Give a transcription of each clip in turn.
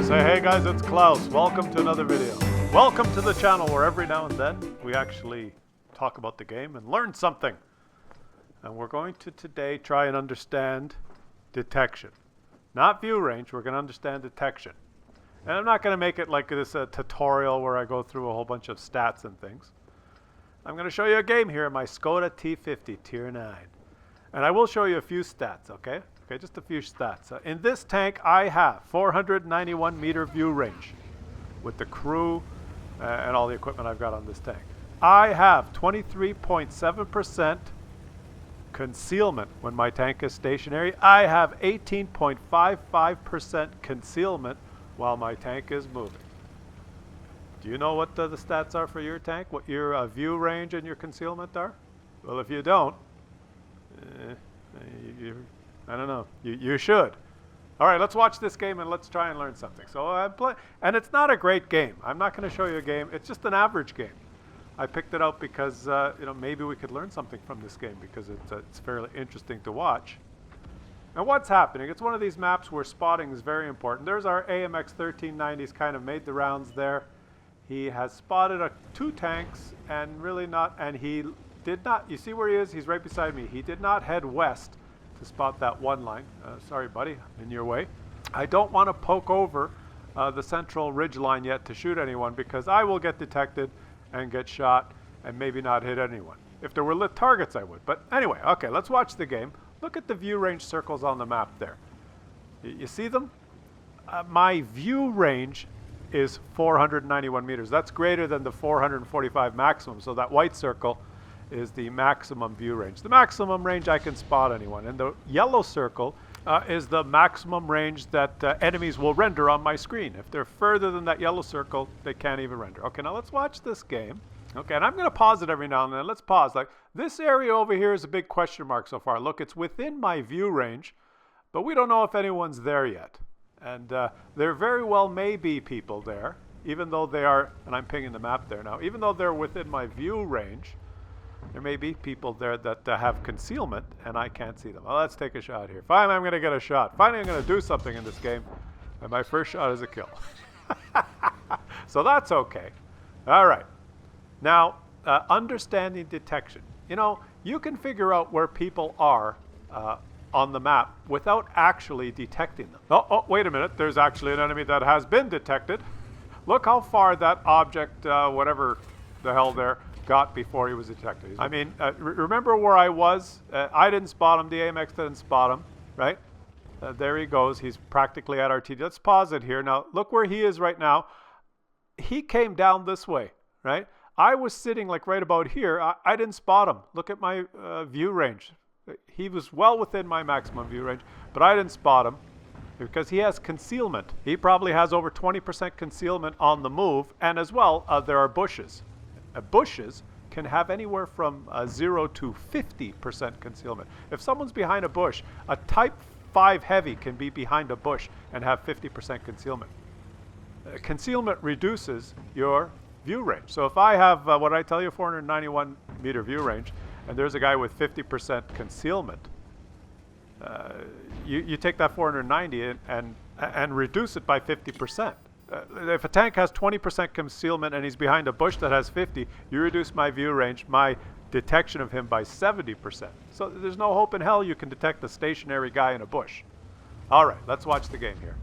Say hey guys, it's Klaus. Welcome to another video. Welcome to the channel where every now and then we actually talk about the game and learn something. And we're going to today try and understand detection. Not view range, we're going to understand detection. And I'm not going to make it like this tutorial where I go through a whole bunch of stats and things. I'm going to show you a game here in my Skoda T50 Tier 9. And I will show you a few stats, okay? Okay, just a few stats. In this tank, I have 491 meter view range with the crew and all the equipment I've got on this tank. I have 23.7% concealment when my tank is stationary. I have 18.55% concealment while my tank is moving. Do you know what the stats are for your tank? What your view range and your concealment are? Well, if you don't, I don't know. You should. All right, let's watch this game and let's try and learn something. So I'm playing, and it's not a great game. I'm not going to show you a game. It's just an average game. I picked it out because maybe we could learn something from this game because it's fairly interesting to watch. And what's happening? It's one of these maps where spotting is very important. There's our AMX 1390s kind of made the rounds there. He has spotted two tanks and really not, and he did not, you see where he is? He's right beside me. He did not head west to spot that one line. Sorry, buddy, in your way. I don't want to poke over the central ridge line yet to shoot anyone because I will get detected and get shot and maybe not hit anyone. If there were lit targets, I would. But anyway, okay, let's watch the game. Look at the view range circles on the map there. You see them? My view range is 491 meters. That's greater than the 445 maximum. So that white circle is the maximum view range. The maximum range I can spot anyone. And the yellow circle is the maximum range that enemies will render on my screen. If they're further than that yellow circle, they can't even render. Okay, now let's watch this game. Okay, and I'm going to pause it every now and then. Let's pause. Like this area over here is a big question mark so far. Look, it's within my view range, but we don't know if anyone's there yet. And there very well may be people there, even though they are, and I'm pinging the map there now, even though they're within my view range, there may be people there that have concealment, and I can't see them. Well, let's take a shot here. Finally, I'm going to get a shot. Finally, I'm going to do something in this game, and my first shot is a kill. So that's okay. All right. Now, understanding detection. You know, you can figure out where people are on the map without actually detecting them. Oh, wait a minute. There's actually an enemy that has been detected. Look how far that object, whatever the hell there, got before he was detected. I mean, remember where I was? I didn't spot him. The AMX didn't spot him, right? There he goes. He's practically at our TD. Let's pause it here. Now, look where he is right now. He came down this way, right? I was sitting like right about here. I didn't spot him. Look at my view range. He was well within my maximum view range, but I didn't spot him because he has concealment. He probably has over 20% concealment on the move, and as well, there are bushes. Bushes can have anywhere from 0 to 50% concealment. If someone's behind a bush, a Type 5 Heavy can be behind a bush and have 50% concealment. Concealment reduces your view range. So if I have, what did I tell you, 491 meter view range, and there's a guy with 50% concealment, you take that 490 and reduce it by 50%. If a tank has 20% concealment and he's behind a bush that has 50, you reduce my view range, my detection of him by 70%. So there's no hope in hell you can detect a stationary guy in a bush. All right, let's watch the game here.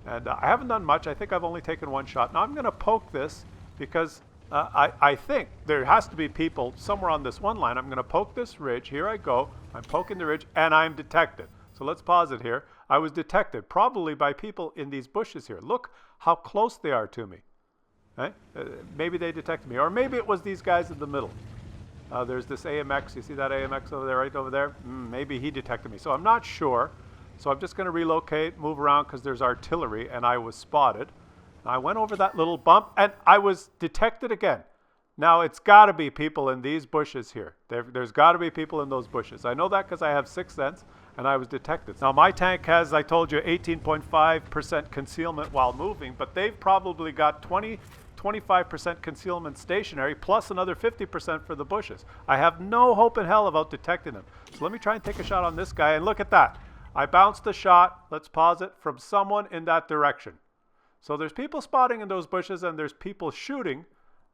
And I haven't done much. I think I've only taken one shot. Now I'm going to poke this because I think there has to be people somewhere on this one line. I'm going to poke this ridge. Here I go. I'm poking the ridge and I'm detected. So let's pause it here. I was detected probably by people in these bushes here. Look how close they are to me. Right? Maybe they detected me. Or maybe it was these guys in the middle. There's this AMX. You see that AMX over there, right over there? Maybe he detected me. So I'm not sure. So I'm just going to relocate, move around because there's artillery and I was spotted. I went over that little bump and I was detected again. Now it's got to be people in these bushes here. There's got to be people in those bushes. I know that because I have sixth sense and I was detected. Now my tank has, I told you, 18.5% concealment while moving, but they've probably got 25% concealment stationary plus another 50% for the bushes. I have no hope in hell about detecting them. So let me try and take a shot on this guy and look at that. I bounced a shot, let's pause it, from someone in that direction. So there's people spotting in those bushes, and there's people shooting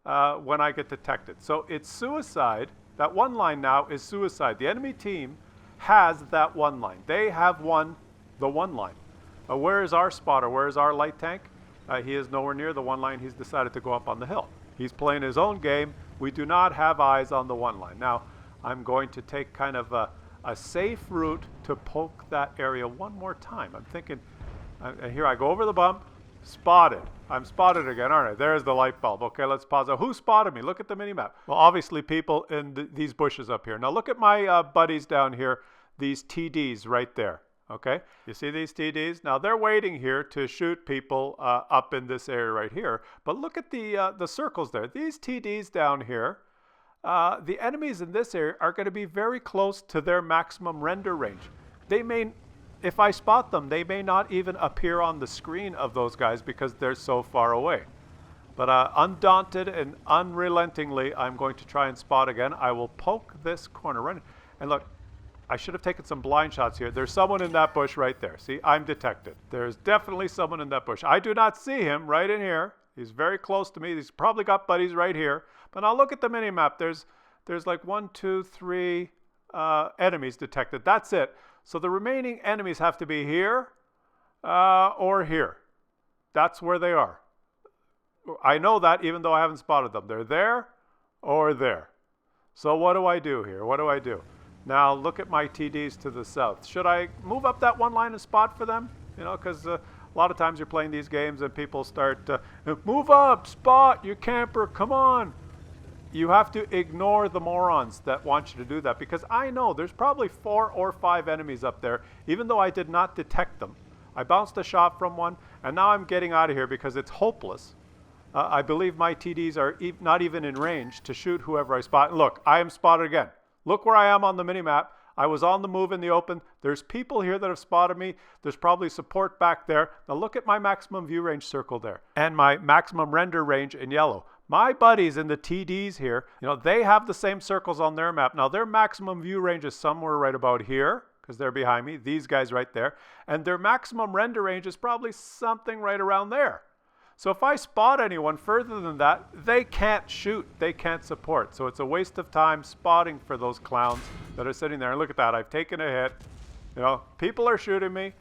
when I get detected. So it's suicide. That one line now is suicide. The enemy team has that one line. They have won the one line. Where is our spotter? Where is our light tank? He is nowhere near the one line. He's decided to go up on the hill. He's playing his own game. We do not have eyes on the one line. Now, I'm going to take kind of a safe route to poke that area one more time. I'm thinking, here I go over the bump, spotted. I'm spotted again, aren't I? There's the light bulb. Okay, let's pause. Who spotted me? Look at the mini-map. Well, obviously people in these bushes up here. Now look at my buddies down here, these TDs right there. Okay, you see these TDs? Now they're waiting here to shoot people up in this area right here. But look at the circles there. These TDs down here, the enemies in this area are going to be very close to their maximum render range. They may, if I spot them, they may not even appear on the screen of those guys because they're so far away. But undaunted and unrelentingly, I'm going to try and spot again. I will poke this corner right, and look. I should have taken some blind shots here. There's someone in that bush right there. See, I'm detected. There's definitely someone in that bush. I do not see him right in here. He's very close to me. He's probably got buddies right here. But now look at the mini-map. There's like 1, 2, 3 enemies detected. That's it. So the remaining enemies have to be here or here. That's where they are. I know that even though I haven't spotted them. They're there or there. So what do I do here? What do I do? Now look at my TDs to the south. Should I move up that one line and spot for them? You know, because a lot of times you're playing these games and people start, move up, spot, you camper, come on. You have to ignore the morons that want you to do that, because I know there's probably 4 or 5 enemies up there, even though I did not detect them. I bounced a shot from one, and now I'm getting out of here because it's hopeless. I believe my TDs are not even in range to shoot whoever I spot. And look, I am spotted again. Look where I am on the mini-map. I was on the move in the open. There's people here that have spotted me. There's probably support back there. Now look at my maximum view range circle there and my maximum render range in yellow. My buddies in the TDs here, you know, they have the same circles on their map. Now their maximum view range is somewhere right about here because they're behind me. These guys right there. And their maximum render range is probably something right around there. So if I spot anyone further than that, they can't shoot, they can't support. So it's a waste of time spotting for those clowns that are sitting there. And look at that, I've taken a hit. You know, people are shooting me.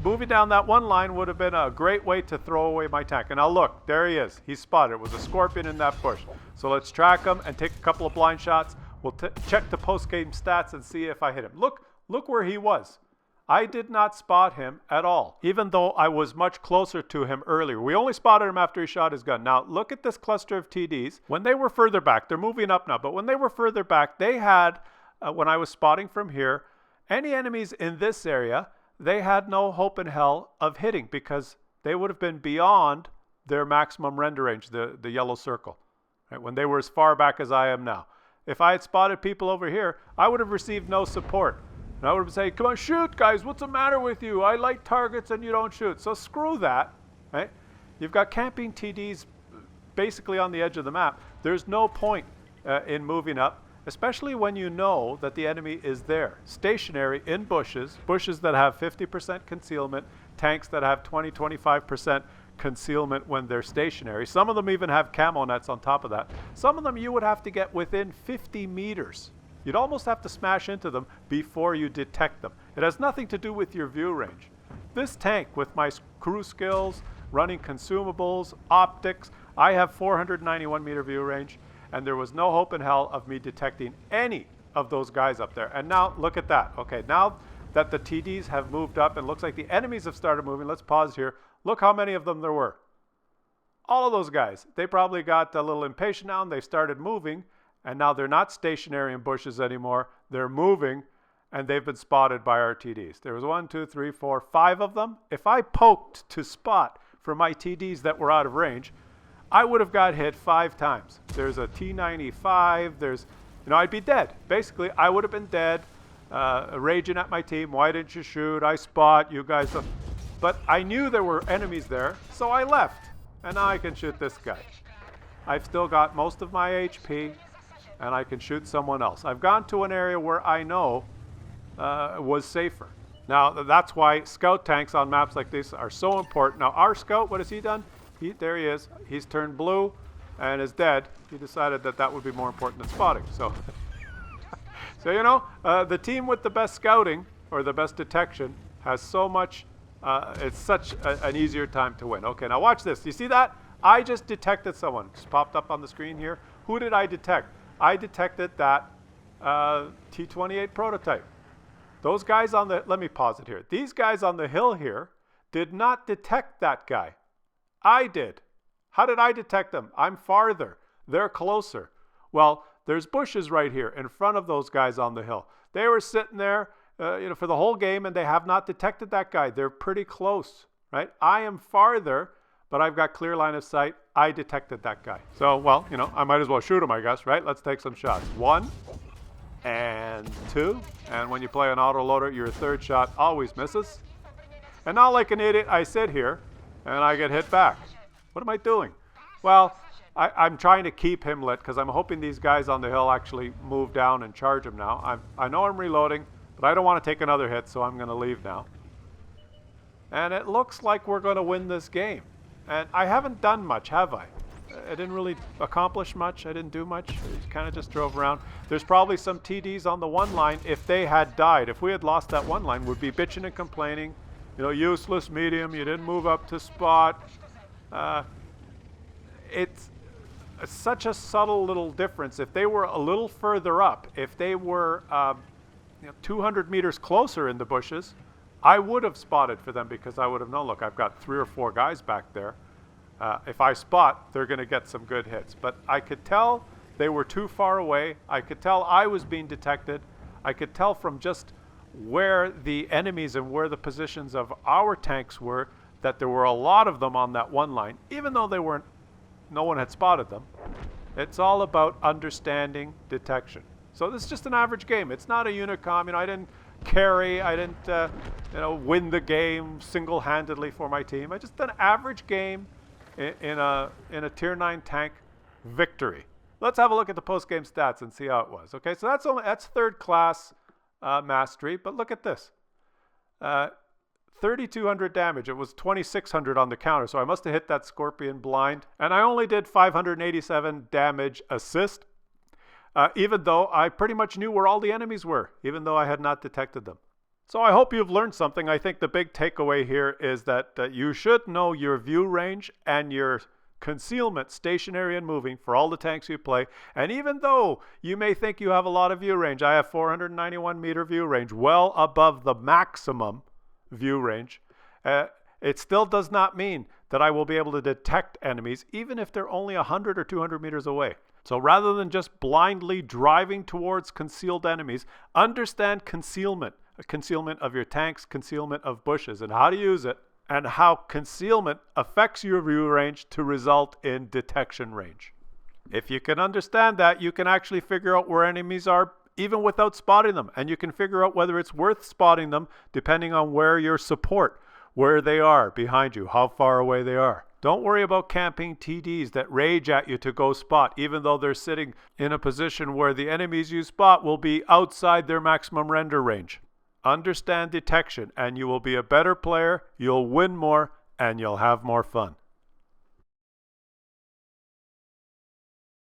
Moving down that one line would have been a great way to throw away my tank. And now look, there he is. He's spotted. It was a scorpion in that bush. So let's track him and take a couple of blind shots. We'll check the post-game stats and see if I hit him. Look where he was. I did not spot him at all, even though I was much closer to him earlier. We only spotted him after he shot his gun. Now, look at this cluster of TDs. When they were further back, they're moving up now, but when they were further back, they had, when I was spotting from here, any enemies in this area, they had no hope in hell of hitting because they would have been beyond their maximum render range, the yellow circle, right, when they were as far back as I am now. If I had spotted people over here, I would have received no support. And I would have said, come on, shoot, guys. What's the matter with you? I light targets and you don't shoot. So screw that. Right? You've got camping TDs basically on the edge of the map. There's no point in moving up, especially when you know that the enemy is there. Stationary in bushes, bushes that have 50% concealment, tanks that have 20-25% concealment when they're stationary. Some of them even have camo nets on top of that. Some of them you would have to get within 50 meters. You'd almost have to smash into them before you detect them. It has nothing to do with your view range. This tank, with my crew skills, running consumables, optics, I have 491 meter view range, and there was no hope in hell of me detecting any of those guys up there. And now, look at that. Okay, now that the TDs have moved up and looks like the enemies have started moving, let's pause here. Look how many of them there were. All of those guys. They probably got a little impatient now and they started moving. And now they're not stationary in bushes anymore. They're moving, and they've been spotted by our TDs. There was 1, 2, 3, 4, 5 of them. If I poked to spot for my TDs that were out of range, I would have got hit 5 times. There's a T95. There's, you know, I'd be dead. Basically, I would have been dead, raging at my team. Why didn't you shoot? I spot. You guys don't. But I knew there were enemies there, so I left. And now I can shoot this guy. I've still got most of my HP. And I can shoot someone else. I've gone to an area where I know was safer. Now, that's why scout tanks on maps like this are so important. Now, our scout, what has he done? There he is. He's turned blue and is dead. He decided that that would be more important than spotting. So, so you know, the team with the best scouting or the best detection has so much, it's such an easier time to win. Okay, now watch this. You see that? I just detected someone. Just popped up on the screen here. Who did I detect? I detected that T-28 prototype. Those guys on the, let me pause it here. These guys on the hill here did not detect that guy. I did. How did I detect them? I'm farther. They're closer. Well, there's bushes right here in front of those guys on the hill. They were sitting there, for the whole game, and they have not detected that guy. They're pretty close, right? I am farther, but I've got clear line of sight. I detected that guy. So, well, I might as well shoot him, I guess, right? Let's take some shots. 1 and 2. And when you play an autoloader, your third shot always misses. And now, like an idiot, I sit here and I get hit back. What am I doing? Well, I'm trying to keep him lit because I'm hoping these guys on the hill actually move down and charge him now. I know I'm reloading, but I don't want to take another hit, so I'm going to leave now. And it looks like we're going to win this game. And I haven't done much, have I? I didn't really accomplish much. I didn't do much. I kind of just drove around. There's probably some TDs on the one line. If they had died, if we had lost that one line, we'd be bitching and complaining. Useless medium. You didn't move up to spot. It's such a subtle little difference. If they were a little further up, if they were 200 meters closer in the bushes, I would have spotted for them because I would have known, look, I've got 3 or 4 guys back there. If I spot, they're going to get some good hits. But I could tell they were too far away. I could tell I was being detected. I could tell from just where the enemies and where the positions of our tanks were that there were a lot of them on that one line, even though no one had spotted them. It's all about understanding detection. So this is just an average game. It's not a Unicom. I didn't carry. I didn't, win the game single-handedly for my team. I just an average game in a tier 9 tank victory. Let's have a look at the post-game stats and see how it was. Okay, so that's third class mastery, but look at this. 3,200 damage. It was 2,600 on the counter, so I must have hit that scorpion blind. And I only did 587 damage assist, even though I pretty much knew where all the enemies were, even though I had not detected them. So I hope you've learned something. I think the big takeaway here is that you should know your view range and your concealment, stationary and moving, for all the tanks you play. And even though you may think you have a lot of view range, I have 491 meter view range, well above the maximum view range. It still does not mean that I will be able to detect enemies, even if they're only 100 or 200 meters away. So rather than just blindly driving towards concealed enemies, understand concealment. Concealment of your tanks, concealment of bushes, and how to use it, and how concealment affects your view range to result in detection range. If you can understand that, you can actually figure out where enemies are even without spotting them, and you can figure out whether it's worth spotting them depending on where your support, where they are behind you, how far away they are. Don't worry about camping TDs that rage at you to go spot, even though they're sitting in a position where the enemies you spot will be outside their maximum render range. Understand detection, and you will be a better player, you'll win more, and you'll have more fun.